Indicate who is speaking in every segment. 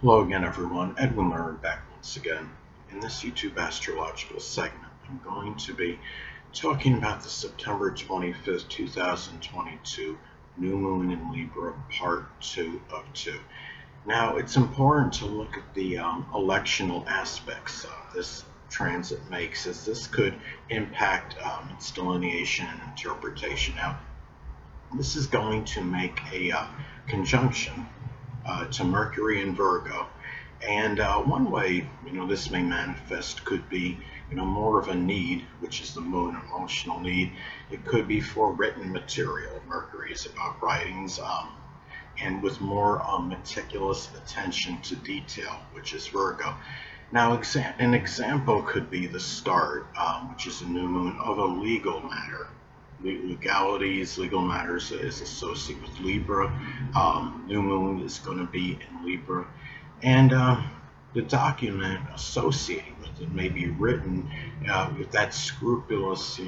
Speaker 1: Hello again, everyone. Edwin Leonard back once again. In this YouTube astrological segment, I'm going to be talking about the September 25th, 2022 new moon in Libra, part 2 of 2. Now, it's important to look at the electional aspects this transit makes, as this could impact its delineation and interpretation. Now, this is going to make a conjunction to Mercury and Virgo. And one way, this may manifest could be, more of a need, which is the moon, emotional need. It could be for written material. Mercury is about writings, and with more meticulous attention to detail, which is Virgo. Now, an example could be the start, which is a new moon, of a legal matter. Legalities, legal matters is associated with Libra. New moon is going to be in Libra. And the document associated with it may be written with that scrupulous,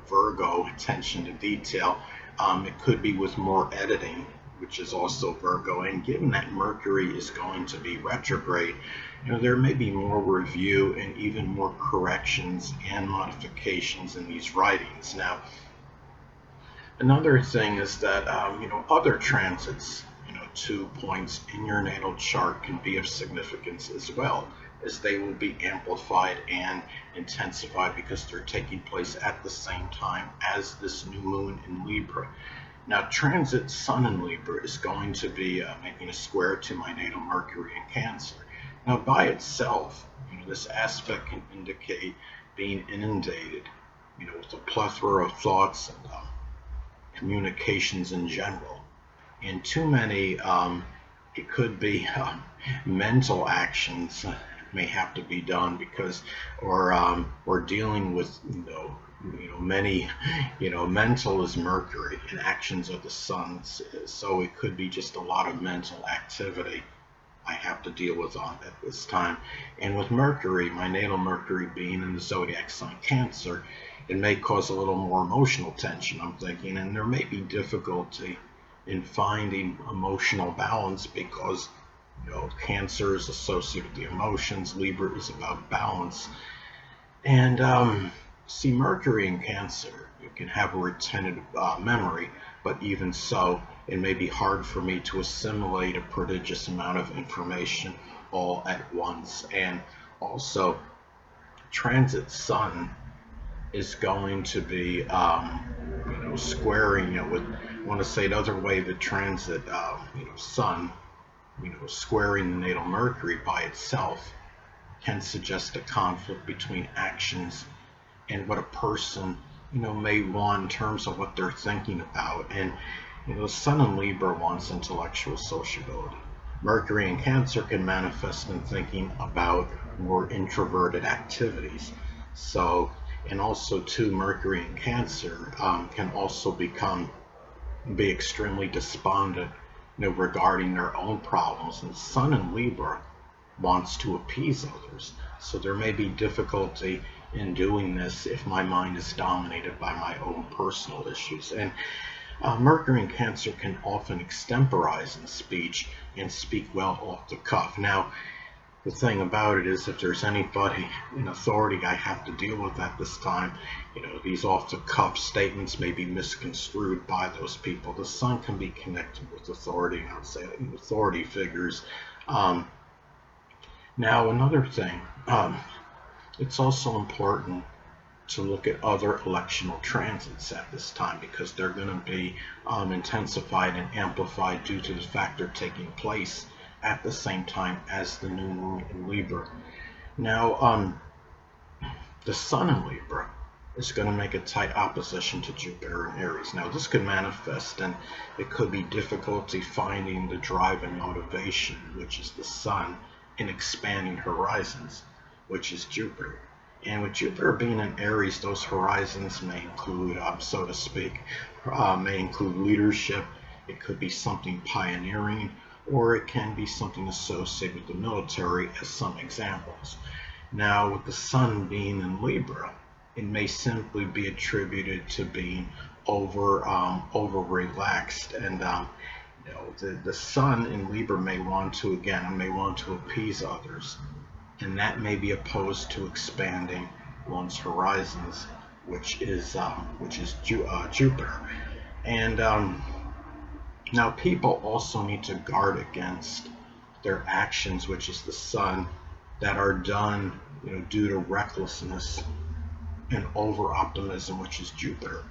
Speaker 1: Virgo attention to detail. It could be with more editing, which is also Virgo. And given that Mercury is going to be retrograde, there may be more review and even more corrections and modifications in these writings. Now, another thing is that other transits, 2 points in your natal chart can be of significance as well, as they will be amplified and intensified because they're taking place at the same time as this new moon in Libra. Now, transit Sun in Libra is going to be making a square to my natal Mercury in Cancer. Now, by itself, this aspect can indicate being inundated, with a plethora of thoughts and communications in general. And too many, it could be mental actions may have to be done because, or dealing with, many, mental is Mercury and actions are the Sun. So it could be just a lot of mental activity I have to deal with on at this time. And with Mercury, my natal Mercury being in the zodiac sign Cancer, it may cause a little more emotional tension, I'm thinking, and there may be difficulty in finding emotional balance because, Cancer is associated with the emotions, Libra is about balance. And see, Mercury in Cancer, you can have a retentive memory, but even so, it may be hard for me to assimilate a prodigious amount of information all at once. And also, transit Sun is going to be, squaring, with, I want to say another way, the transit, Sun, squaring the natal Mercury by itself can suggest a conflict between actions and what a person, may want in terms of what they're thinking about. And, Sun in Libra wants intellectual sociability. Mercury in Cancer can manifest in thinking about more introverted activities. So, and also too, Mercury in Cancer can also be extremely despondent, regarding their own problems. And Sun in Libra wants to appease others. So there may be difficulty in doing this if my mind is dominated by my own personal issues. And Mercury in Cancer can often extemporize in speech and speak well off the cuff. Now, the thing about it is, if there's anybody in authority I have to deal with at this time, these off the cuff statements may be misconstrued by those people. The Sun can be connected with authority, I would say, authority figures. Now, another thing, it's also important to look at other electional transits at this time because they're going to be intensified and amplified due to the fact they're taking place at the same time as the new moon in Libra. Now, the Sun in Libra is going to make a tight opposition to Jupiter in Aries. Now, this could manifest and it could be difficulty finding the drive and motivation, which is the Sun, in expanding horizons, which is Jupiter. And with Jupiter being in Aries, those horizons may include, so to speak, may include leadership. It could be something pioneering, or it can be something associated with the military, as some examples. Now, with the Sun being in Libra, it may simply be attributed to being over relaxed and The sun in Libra may want to, again, may want to appease others, and that may be opposed to expanding one's horizons, which is Jupiter. And now people also need to guard against their actions, which is the sun, that are done, due to recklessness and over optimism, which is Jupiter.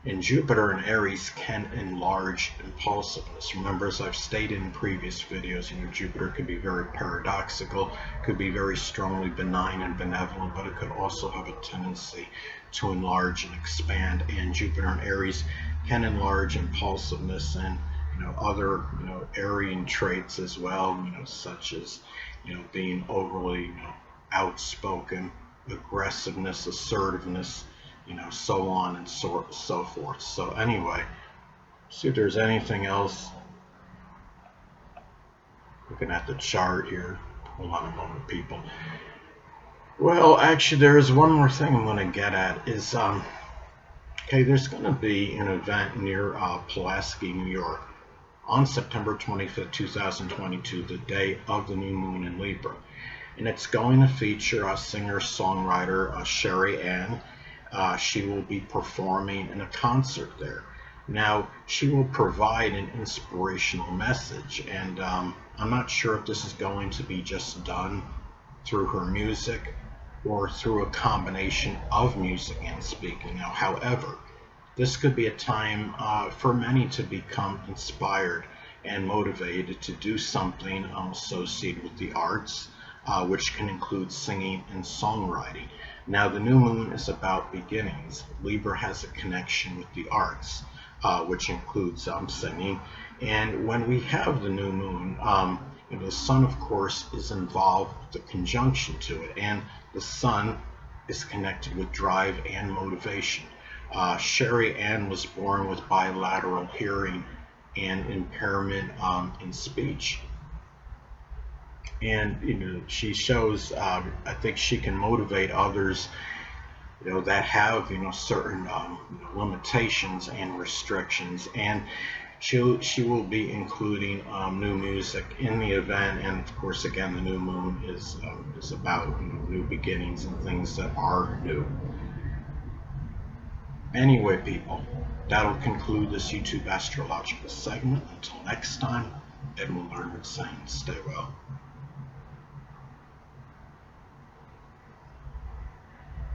Speaker 1: And Jupiter in Aries can enlarge impulsiveness. Remember, as I've stated in previous videos, Jupiter could be very paradoxical, could be very strongly benign and benevolent, but it could also have a tendency to enlarge and expand. And Jupiter in Aries can enlarge impulsiveness and other Aryan traits as well, such as being overly outspoken, aggressiveness, assertiveness, so on and so forth. So anyway, see if there's anything else. Looking at the chart here. Hold on a moment, people. Well, actually, there is one more thing I'm going to get at. Is okay, there's going to be an event near Pulaski, New York, on September 25th, 2022, the day of the new moon in Libra, and it's going to feature a singer-songwriter, Sherry Ann. She will be performing in a concert there. Now, she will provide an inspirational message, and I'm not sure if this is going to be just done through her music or through a combination of music and speaking. Now, however, this could be a time for many to become inspired and motivated to do something associated with the arts, which can include singing and songwriting. Now, the new moon is about beginnings. Libra has a connection with the arts, which includes singing. And when we have the new moon, the sun, of course, is involved with the conjunction to it, and the sun is connected with drive and motivation. Sherry Ann was born with bilateral hearing and impairment in speech. And she shows, I think she can motivate others that have certain limitations and restrictions. And she will be including new music in the event. And of course, again, the new moon is about new beginnings and things that are new. Anyway, people, that'll conclude this YouTube astrological segment. Until next time, Edwin Learned saying, stay well.